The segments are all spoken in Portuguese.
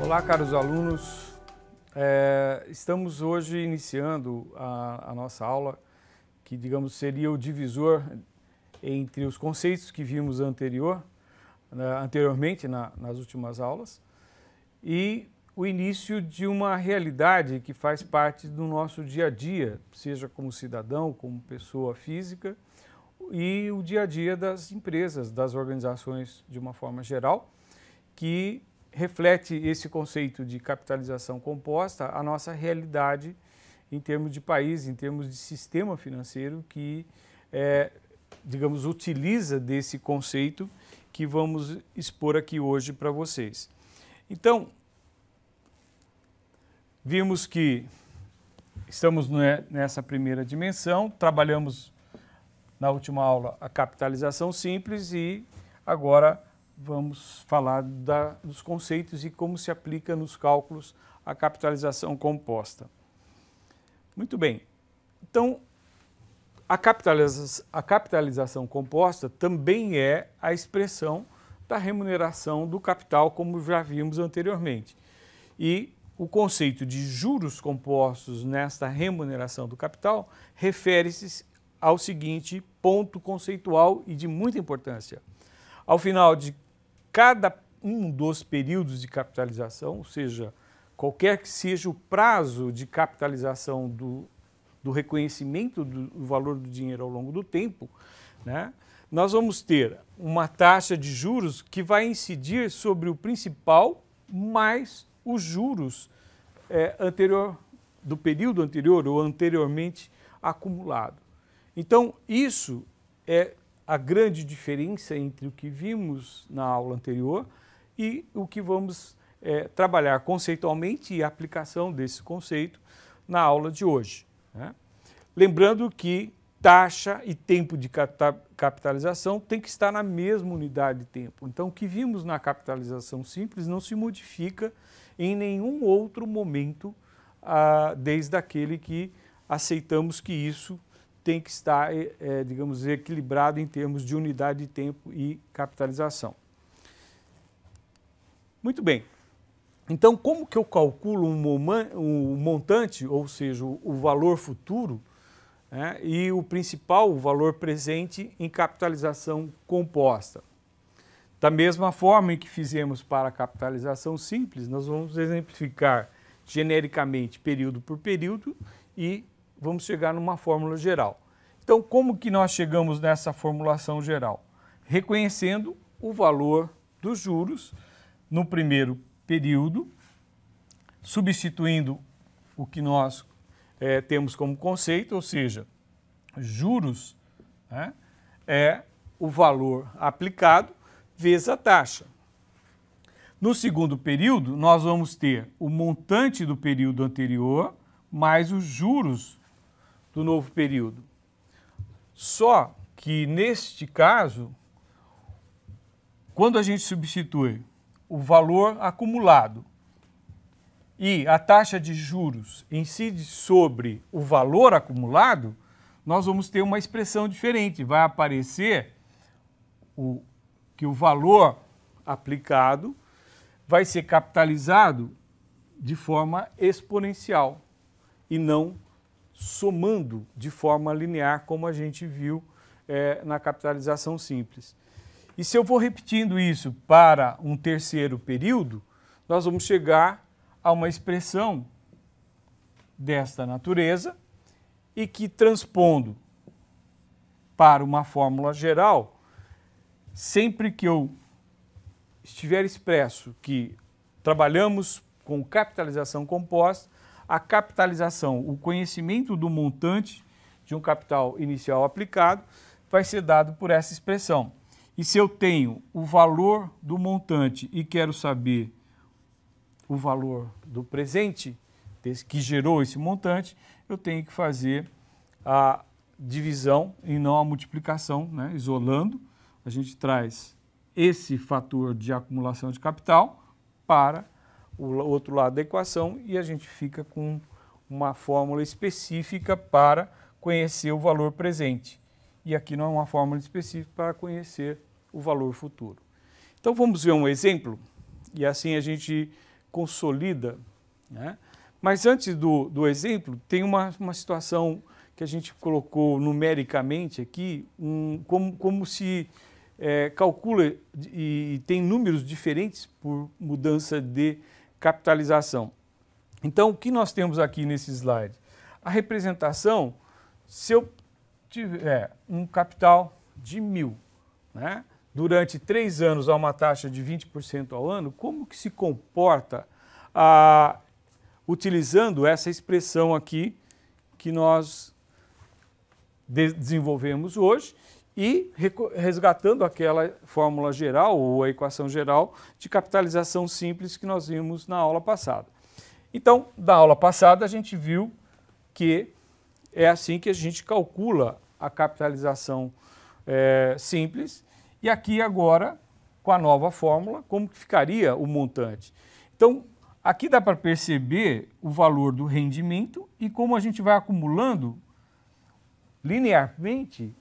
Olá, caros alunos. Estamos hoje iniciando a nossa aula, que, digamos, seria o divisor entre os conceitos que vimos anteriormente nas últimas aulas e o início de uma realidade que faz parte do nosso dia a dia, seja como cidadão, como pessoa física, e o dia a dia das empresas, das organizações de uma forma geral, que reflete esse conceito de capitalização composta a nossa realidade em termos de país, em termos de sistema financeiro que, digamos, utiliza desse conceito que vamos expor aqui hoje para vocês. Então, vimos que estamos nessa primeira dimensão, trabalhamos na última aula a capitalização simples e agora vamos falar dos conceitos e como se aplica nos cálculos a capitalização composta. Muito bem, então a capitalização composta também é a expressão da remuneração do capital, como já vimos anteriormente. E o conceito de juros compostos nesta remuneração do capital refere-se ao seguinte ponto conceitual e de muita importância. Ao final de cada um dos períodos de capitalização, ou seja, qualquer que seja o prazo de capitalização do reconhecimento do valor do dinheiro ao longo do tempo, né, nós vamos ter uma taxa de juros que vai incidir sobre o principal mais os juros do período anterior ou anteriormente acumulado. Então, isso é a grande diferença entre o que vimos na aula anterior e o que vamos trabalhar conceitualmente e a aplicação desse conceito na aula de hoje, né? Lembrando que taxa e tempo de capitalização tem que estar na mesma unidade de tempo. Então, o que vimos na capitalização simples não se modifica em nenhum outro momento, desde aquele que aceitamos que isso tem que estar, digamos, equilibrado em termos de unidade de tempo e capitalização. Muito bem. Então, como que eu calculo um montante, ou seja, o valor futuro, né, e o principal, o valor presente em capitalização composta? Da mesma forma em que fizemos para a capitalização simples, nós vamos exemplificar genericamente período por período e vamos chegar numa fórmula geral. Então, como que nós chegamos nessa formulação geral? Reconhecendo o valor dos juros no primeiro período, substituindo o que nós temos como conceito, ou seja, juros, né, é o valor aplicado vezes a taxa. No segundo período, nós vamos ter o montante do período anterior mais os juros do novo período. Só que, neste caso, quando a gente substitui o valor acumulado e a taxa de juros incide sobre o valor acumulado, nós vamos ter uma expressão diferente. Vai aparecer que o valor aplicado vai ser capitalizado de forma exponencial e não somando de forma linear, como a gente viu na capitalização simples. E se eu vou repetindo isso para um terceiro período, nós vamos chegar a uma expressão desta natureza e que, transpondo para uma fórmula geral, sempre que eu estiver expresso que trabalhamos com capitalização composta, a capitalização, o conhecimento do montante de um capital inicial aplicado vai ser dado por essa expressão. E se eu tenho o valor do montante e quero saber o valor do presente que gerou esse montante, eu tenho que fazer a divisão e não a multiplicação, né? Isolando, a gente traz esse fator de acumulação de capital para o outro lado da equação e a gente fica com uma fórmula específica para conhecer o valor presente. E aqui não é uma fórmula específica para conhecer o valor futuro. Então vamos ver um exemplo e assim a gente consolida, né? Mas antes do exemplo, tem uma situação que a gente colocou numericamente aqui, como se calcula e tem números diferentes por mudança de capitalização. Então, o que nós temos aqui nesse slide? A representação, se eu tiver um capital de 1.000, né, durante 3 anos a uma taxa de 20% ao ano, como que se comporta utilizando essa expressão aqui que nós desenvolvemos hoje e resgatando aquela fórmula geral ou a equação geral de capitalização simples que nós vimos na aula passada. Então, da aula passada a gente viu que é assim que a gente calcula a capitalização simples e aqui agora, com a nova fórmula, como que ficaria o montante. Então, aqui dá para perceber o valor do rendimento e como a gente vai acumulando linearmente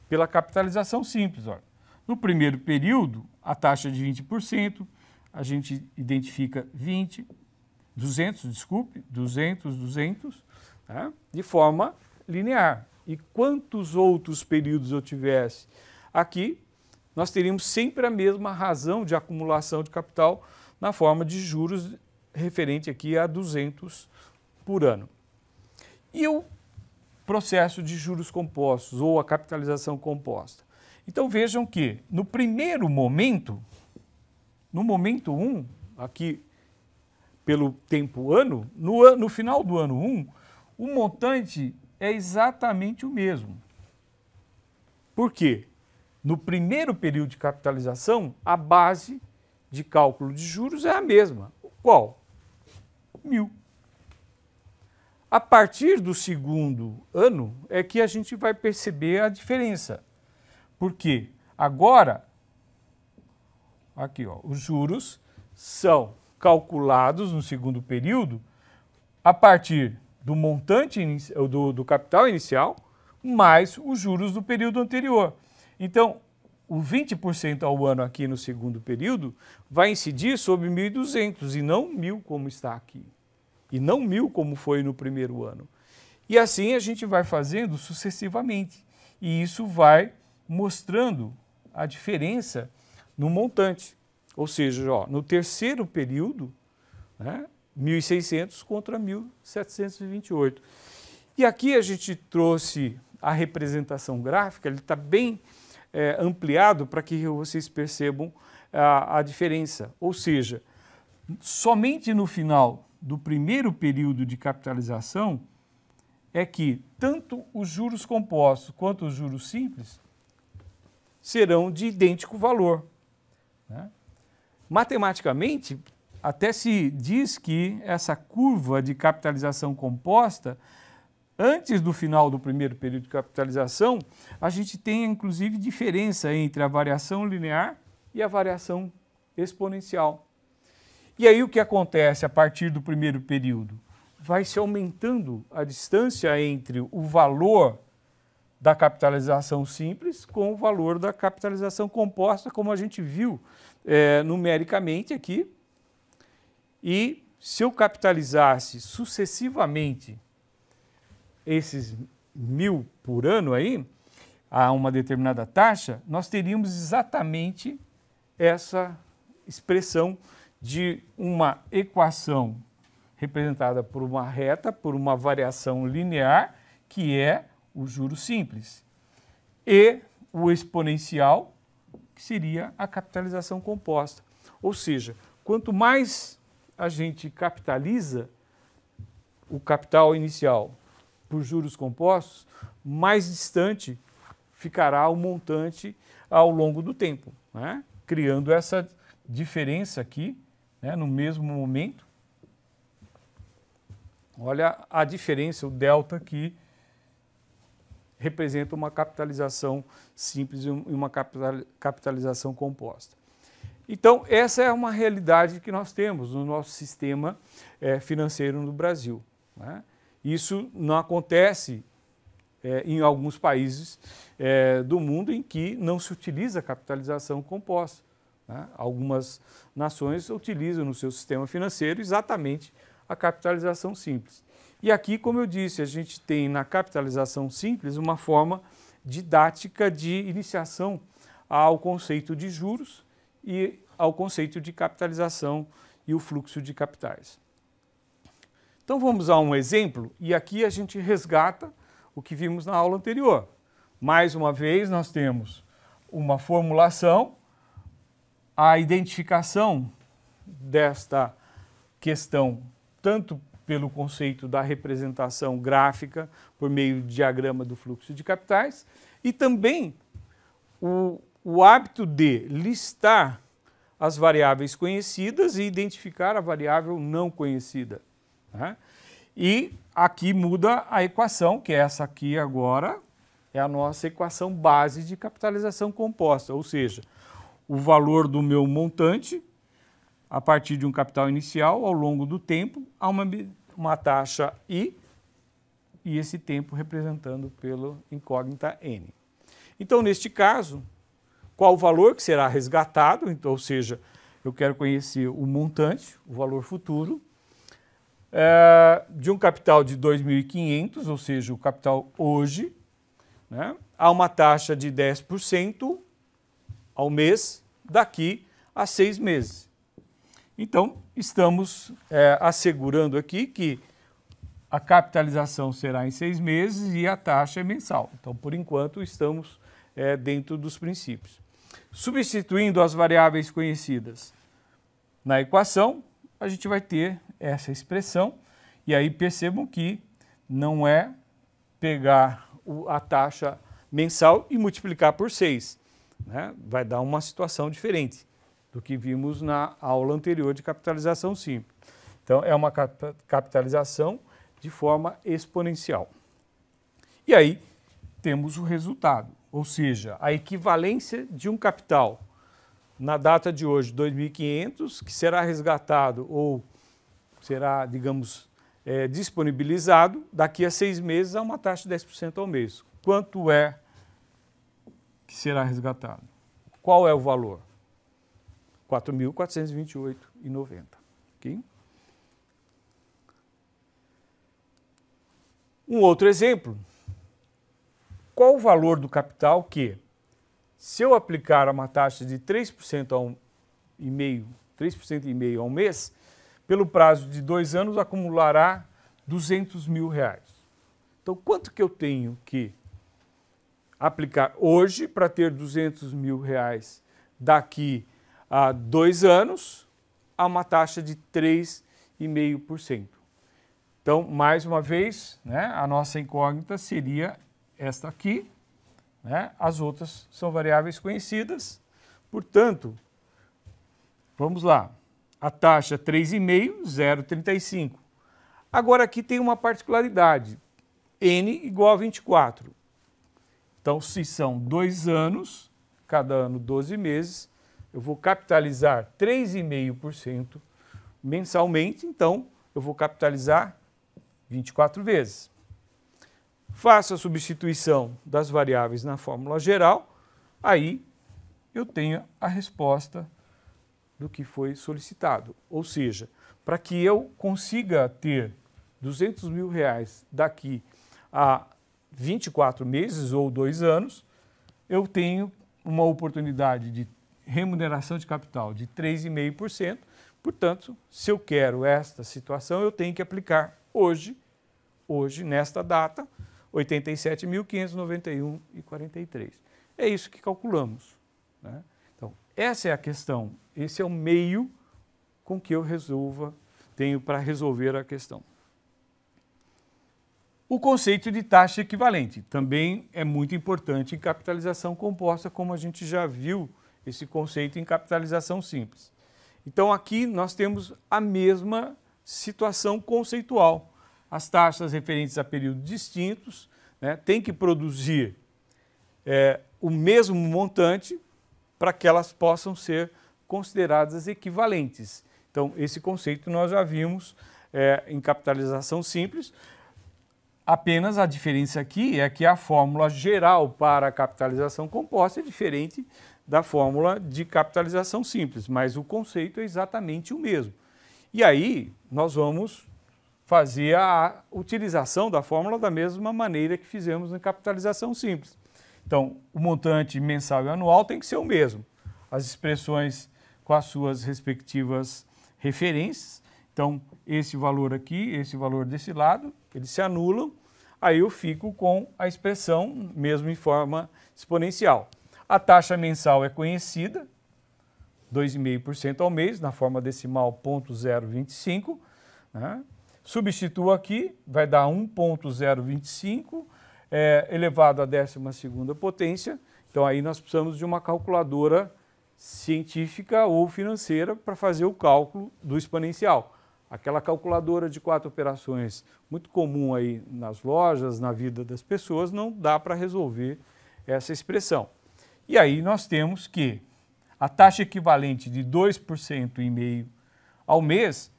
pela capitalização simples. Olha. No primeiro período, a taxa de 20%, a gente identifica 200, tá? De forma linear. E quantos outros períodos eu tivesse aqui, nós teríamos sempre a mesma razão de acumulação de capital na forma de juros referente aqui a 200 por ano. E o processo de juros compostos ou a capitalização composta. Então vejam que no primeiro momento, no momento 1, aqui pelo tempo ano, no final do ano 1, o montante é exatamente o mesmo. Por quê? No primeiro período de capitalização, a base de cálculo de juros é a mesma. Qual? 1.000. A partir do segundo ano é que a gente vai perceber a diferença. Porque agora, aqui ó, os juros são calculados no segundo período a partir do montante do capital inicial mais os juros do período anterior. Então, o 20% ao ano aqui no segundo período vai incidir sobre 1.200 e não 1.000 como está aqui. E não 1.000 como foi no primeiro ano. E assim a gente vai fazendo sucessivamente. E isso vai mostrando a diferença no montante. Ou seja, ó, no terceiro período, né, 1.600 contra 1.728. E aqui a gente trouxe a representação gráfica, ele está bem ampliado para que vocês percebam a diferença. Ou seja, somente no final do primeiro período de capitalização é que tanto os juros compostos quanto os juros simples serão de idêntico valor, né? Matematicamente, até se diz que essa curva de capitalização composta, antes do final do primeiro período de capitalização, a gente tem inclusive diferença entre a variação linear e a variação exponencial. E aí o que acontece a partir do primeiro período? Vai se aumentando a distância entre o valor da capitalização simples com o valor da capitalização composta, como a gente viu numericamente aqui. E se eu capitalizasse sucessivamente esses 1.000 por ano aí, a uma determinada taxa, nós teríamos exatamente essa expressão de uma equação representada por uma reta, por uma variação linear, que é o juros simples, e o exponencial, que seria a capitalização composta. Ou seja, quanto mais a gente capitaliza o capital inicial por juros compostos, mais distante ficará o montante ao longo do tempo, né? Criando essa diferença aqui, né, no mesmo momento. Olha a diferença, o delta que representa uma capitalização simples e uma capitalização composta. Então, essa é uma realidade que nós temos no nosso sistema financeiro no Brasil, né? Isso não acontece em alguns países do mundo em que não se utiliza capitalização composta, né? Algumas nações utilizam no seu sistema financeiro exatamente a capitalização simples. E aqui, como eu disse, a gente tem na capitalização simples uma forma didática de iniciação ao conceito de juros e ao conceito de capitalização e o fluxo de capitais. Então vamos a um exemplo e aqui a gente resgata o que vimos na aula anterior. Mais uma vez nós temos uma formulação, a identificação desta questão tanto pelo conceito da representação gráfica por meio de diagrama do fluxo de capitais e também o hábito de listar as variáveis conhecidas e identificar a variável não conhecida, né? E aqui muda a equação, que é essa aqui agora, é a nossa equação base de capitalização composta, ou seja, o valor do meu montante a partir de um capital inicial ao longo do tempo a uma taxa I e esse tempo representando pelo incógnita N. Então, neste caso, qual o valor que será resgatado? Então, ou seja, eu quero conhecer o montante, o valor futuro, de um capital de 2.500, ou seja, o capital hoje, né, a uma taxa de 10% ao mês daqui a 6 meses. Então, estamos assegurando aqui que a capitalização será em 6 meses e a taxa é mensal. Então, por enquanto, estamos dentro dos princípios. Substituindo as variáveis conhecidas na equação, a gente vai ter essa expressão. E aí percebam que não é pegar a taxa mensal e multiplicar por 6. Né? Vai dar uma situação diferente do que vimos na aula anterior de capitalização simples. Então, é uma capitalização de forma exponencial. E aí, temos o resultado, ou seja, a equivalência de um capital na data de hoje, 2.500, que será resgatado ou será, digamos, disponibilizado daqui a 6 meses a uma taxa de 10% ao mês. Quanto é que será resgatado? Qual é o valor? R$ 4.428,90. Okay? Um outro exemplo. Qual o valor do capital que, se eu aplicar uma taxa de 3% ao mês, pelo prazo de 2 anos acumulará R$ 200 mil. Então, quanto que eu tenho que aplicar hoje para ter R$ 200 mil daqui a 2 anos a uma taxa de 3,5%? Então, mais uma vez, né, a nossa incógnita seria esta aqui, né? As outras são variáveis conhecidas, portanto, vamos lá, a taxa 3,5, 0,35. Agora aqui tem uma particularidade, N igual a 24. Então, se são 2 anos, cada ano 12 meses, eu vou capitalizar 3,5% mensalmente, então eu vou capitalizar 24 vezes. Faço a substituição das variáveis na fórmula geral, aí eu tenho a resposta do que foi solicitado. Ou seja, para que eu consiga ter R$ 200 mil daqui a 24 meses ou 2 anos, eu tenho uma oportunidade de remuneração de capital de 3,5%. Portanto, se eu quero esta situação, eu tenho que aplicar hoje, nesta data, R$ 87.591,43. É isso que calculamos, né? Então, essa é a questão, esse é o meio com que eu tenho para resolver a questão. O conceito de taxa equivalente também é muito importante em capitalização composta, como a gente já viu esse conceito em capitalização simples. Então, aqui nós temos a mesma situação conceitual. As taxas referentes a períodos distintos, né, têm que produzir o mesmo montante para que elas possam ser consideradas equivalentes. Então, esse conceito nós já vimos em capitalização simples. Apenas a diferença aqui é que a fórmula geral para a capitalização composta é diferente da fórmula de capitalização simples, mas o conceito é exatamente o mesmo. E aí nós vamos fazer a utilização da fórmula da mesma maneira que fizemos na capitalização simples. Então, o montante mensal e anual tem que ser o mesmo. As expressões com as suas respectivas referências. Então, esse valor aqui, esse valor desse lado, eles se anulam. Aí eu fico com a expressão mesmo em forma exponencial. A taxa mensal é conhecida, 2,5% ao mês, na forma decimal 0,025. Né? Substituo aqui, vai dar 1,025 elevado à 12ª potência. Então aí nós precisamos de uma calculadora científica ou financeira para fazer o cálculo do exponencial. Aquela calculadora de 4 operações, muito comum aí nas lojas, na vida das pessoas, não dá para resolver essa expressão. E aí nós temos que a taxa equivalente de 2,5% ao mês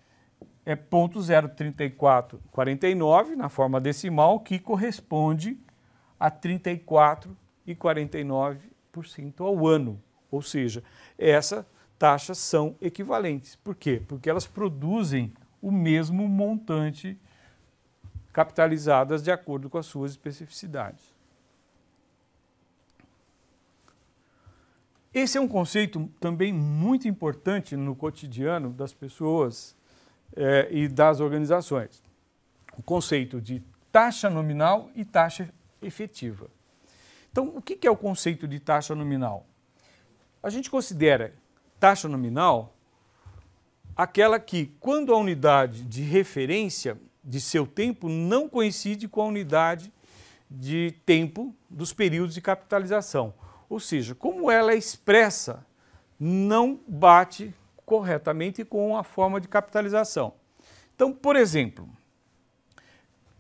é 0,03449 na forma decimal, que corresponde a 34,49% ao ano. Ou seja, essas taxas são equivalentes. Por quê? Porque elas produzem o mesmo montante capitalizadas de acordo com as suas especificidades. Esse é um conceito também muito importante no cotidiano das pessoas e das organizações. O conceito de taxa nominal e taxa efetiva. Então, o que é o conceito de taxa nominal? A gente considera taxa nominal aquela que, quando a unidade de referência de seu tempo não coincide com a unidade de tempo dos períodos de capitalização. Ou seja, como ela é expressa, não bate corretamente com a forma de capitalização. Então, por exemplo,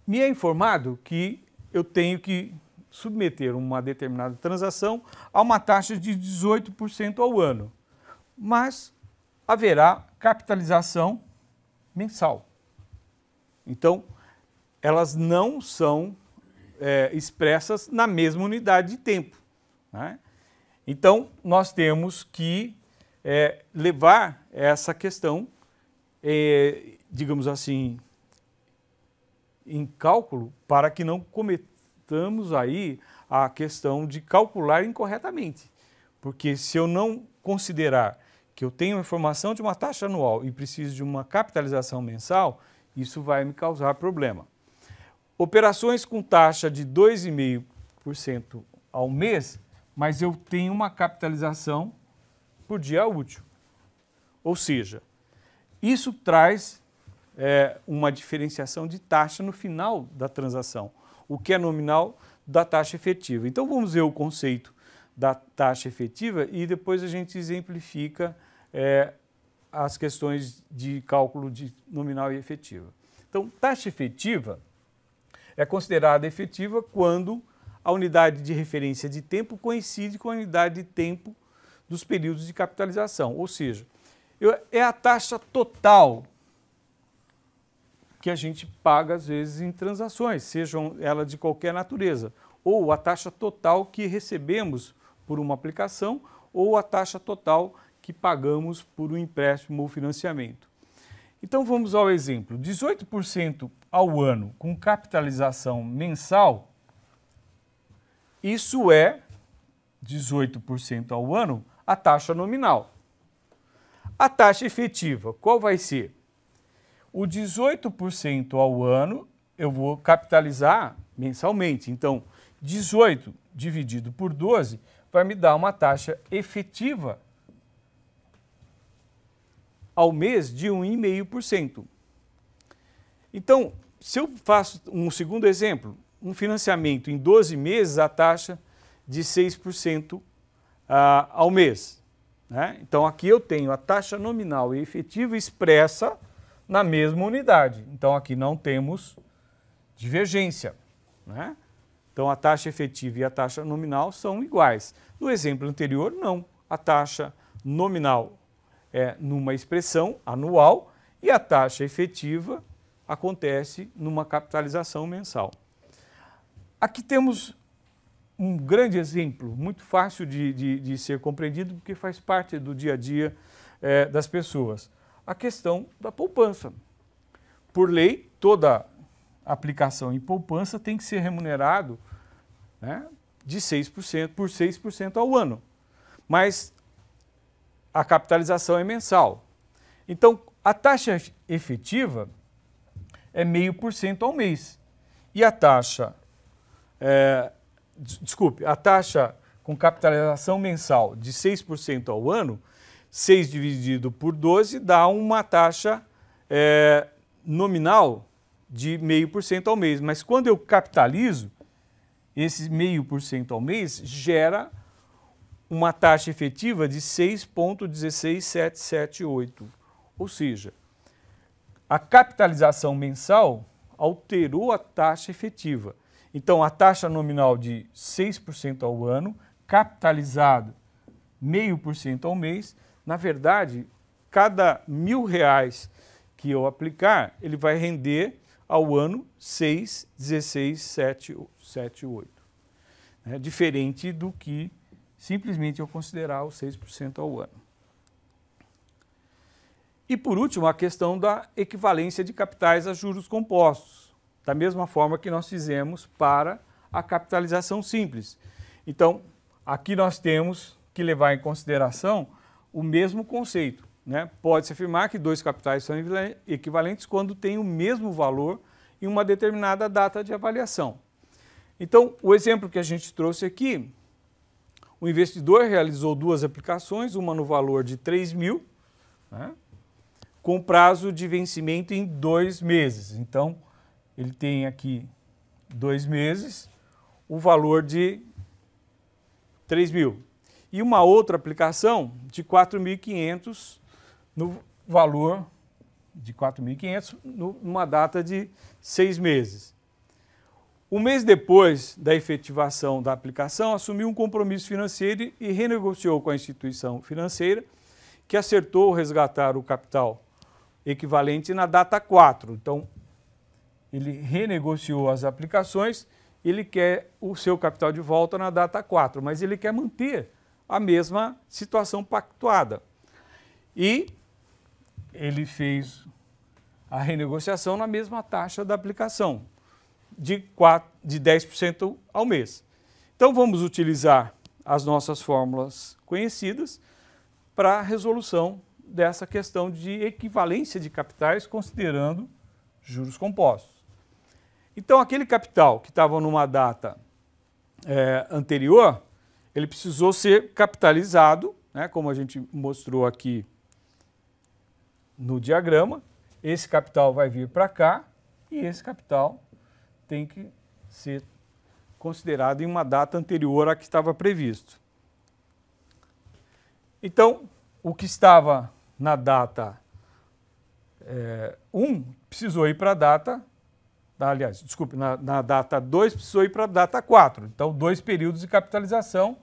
me é informado que eu tenho que submeter uma determinada transação a uma taxa de 18% ao ano, mas haverá capitalização mensal. Então, elas não são expressas na mesma unidade de tempo. Né? Então, nós temos que levar essa questão, digamos assim, em cálculo para que não cometamos aí a questão de calcular incorretamente. Porque se eu não considerar que eu tenho informação de uma taxa anual e preciso de uma capitalização mensal, isso vai me causar problema. Operações com taxa de 2,5% ao mês, mas eu tenho uma capitalização por dia útil. Ou seja, isso traz uma diferenciação de taxa no final da transação, o que é nominal da taxa efetiva. Então vamos ver o conceito da taxa efetiva e depois a gente exemplifica as questões de cálculo de nominal e efetiva. Então, taxa efetiva é considerada efetiva quando a unidade de referência de tempo coincide com a unidade de tempo dos períodos de capitalização. Ou seja, é a taxa total que a gente paga, às vezes, em transações, sejam elas de qualquer natureza, ou a taxa total que recebemos por uma aplicação, ou a taxa total que pagamos por um empréstimo ou financiamento. Então vamos ao exemplo, 18% ao ano com capitalização mensal, isso é 18% ao ano a taxa nominal. A taxa efetiva, qual vai ser? O 18% ao ano eu vou capitalizar mensalmente, então 18 dividido por 12 vai me dar uma taxa efetiva ao mês de 1,5%. Então, se eu faço um segundo exemplo, um financiamento em 12 meses, a taxa de 6% ao mês. Né? Então, aqui eu tenho a taxa nominal e efetiva expressa na mesma unidade. Então, aqui não temos divergência. Né? Então, a taxa efetiva e a taxa nominal são iguais. No exemplo anterior, não. A taxa nominal é numa expressão anual e a taxa efetiva acontece numa capitalização mensal. Aqui temos um grande exemplo, muito fácil de ser compreendido, porque faz parte do dia a dia das pessoas. A questão da poupança. Por lei, toda aplicação em poupança tem que ser remunerado, né, de 6%, por 6% ao ano. Mas a capitalização é mensal. Então, a taxa efetiva é 0,5% ao mês. E a taxa, a taxa com capitalização mensal de 6% ao ano, 6 dividido por 12 dá uma taxa nominal de 0,5% ao mês. Mas quando eu capitalizo, esse 0,5% ao mês gera uma taxa efetiva de 6,16778. Ou seja, a capitalização mensal alterou a taxa efetiva. Então, a taxa nominal de 6% ao ano, capitalizado 0,5% ao mês, na verdade, cada R$1.000 que eu aplicar, ele vai render ao ano 6,16778. Diferente do que simplesmente eu considerar os 6% ao ano. E por último, a questão da equivalência de capitais a juros compostos, da mesma forma que nós fizemos para a capitalização simples. Então, aqui nós temos que levar em consideração o mesmo conceito, né? Pode-se afirmar que dois capitais são equivalentes quando têm o mesmo valor em uma determinada data de avaliação. Então, o exemplo que a gente trouxe aqui, o investidor realizou duas aplicações, uma no valor de 3.000, né, com prazo de vencimento em 2 meses. Então, ele tem aqui 2 meses, o valor de 3.000. E uma outra aplicação de 4.500 no valor de 4.500 numa data de 6 meses. Um mês depois da efetivação da aplicação, assumiu um compromisso financeiro e renegociou com a instituição financeira, que acertou resgatar o capital equivalente na data 4. Então, ele renegociou as aplicações, ele quer o seu capital de volta na data 4, mas ele quer manter a mesma situação pactuada. E ele fez a renegociação na mesma taxa da aplicação, de 10% ao mês. Então, vamos utilizar as nossas fórmulas conhecidas para a resolução dessa questão de equivalência de capitais, considerando juros compostos. Então, aquele capital que estava numa data anterior, ele precisou ser capitalizado, né, como a gente mostrou aqui no diagrama. Esse capital vai vir para cá e esse capital tem que ser considerado em uma data anterior à que estava previsto. Então, o que estava na data 1 precisou ir para a data, aliás, desculpe, na data 2 precisou ir para a data 4. Então, 2 períodos de capitalização,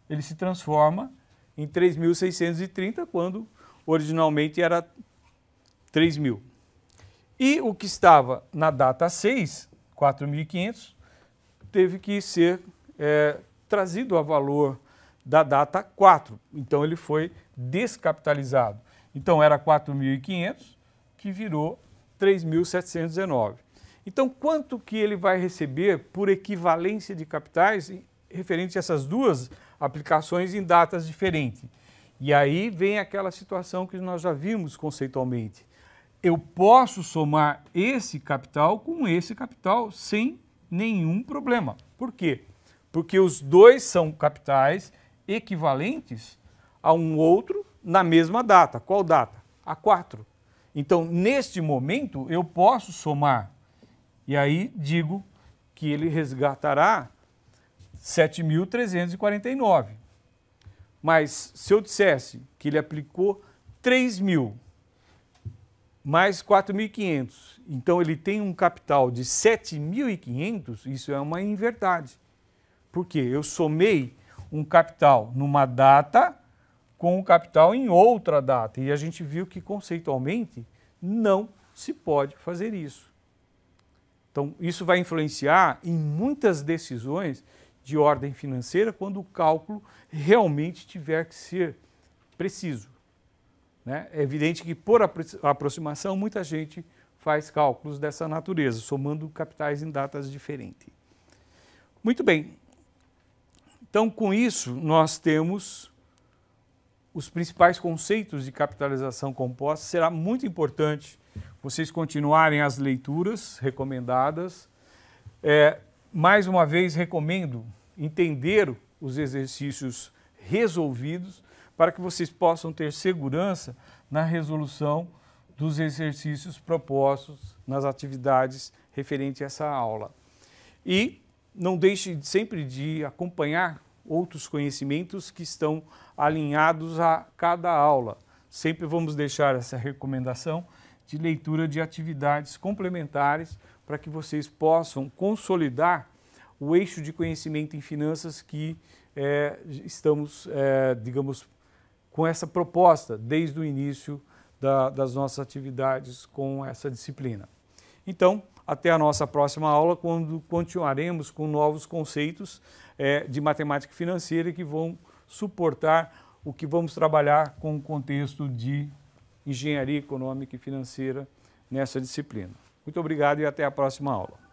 ele se transforma em 3.630, quando originalmente era 3.000. E o que estava na data 6, 4.500, teve que ser trazido a valor da data 4. Então, ele foi descapitalizado. Então, era 4.500, que virou 3.719. Então, quanto que ele vai receber por equivalência de capitais referente a essas duas aplicações em datas diferentes? E aí vem aquela situação que nós já vimos conceitualmente. Eu posso somar esse capital com esse capital sem nenhum problema. Por quê? Porque os dois são capitais equivalentes a um outro na mesma data. Qual data? A 4. Então, neste momento, eu posso somar. E aí digo que ele resgatará 7.349. Mas se eu dissesse que ele aplicou 3.000 mais 4.500, então ele tem um capital de 7.500, isso é uma inverdade. Por quê? Eu somei um capital numa data com um capital em outra data. E a gente viu que conceitualmente não se pode fazer isso. Então, isso vai influenciar em muitas decisões de ordem financeira quando o cálculo realmente tiver que ser preciso, né? É evidente que por aproximação muita gente faz cálculos dessa natureza, somando capitais em datas diferentes. Muito bem. Então, com isso, nós temos os principais conceitos de capitalização composta. Será muito importante vocês continuarem as leituras recomendadas. Mais uma vez, recomendo entender os exercícios resolvidos para que vocês possam ter segurança na resolução dos exercícios propostos nas atividades referentes a essa aula. E não deixe sempre de acompanhar outros conhecimentos que estão alinhados a cada aula. Sempre vamos deixar essa recomendação de leitura de atividades complementares para que vocês possam consolidar o eixo de conhecimento em finanças que estamos, digamos, com essa proposta desde o início das nossas atividades com essa disciplina. Então, até a nossa próxima aula, quando continuaremos com novos conceitos de matemática financeira que vão suportar o que vamos trabalhar com o contexto de engenharia econômica e financeira nessa disciplina. Muito obrigado e até a próxima aula.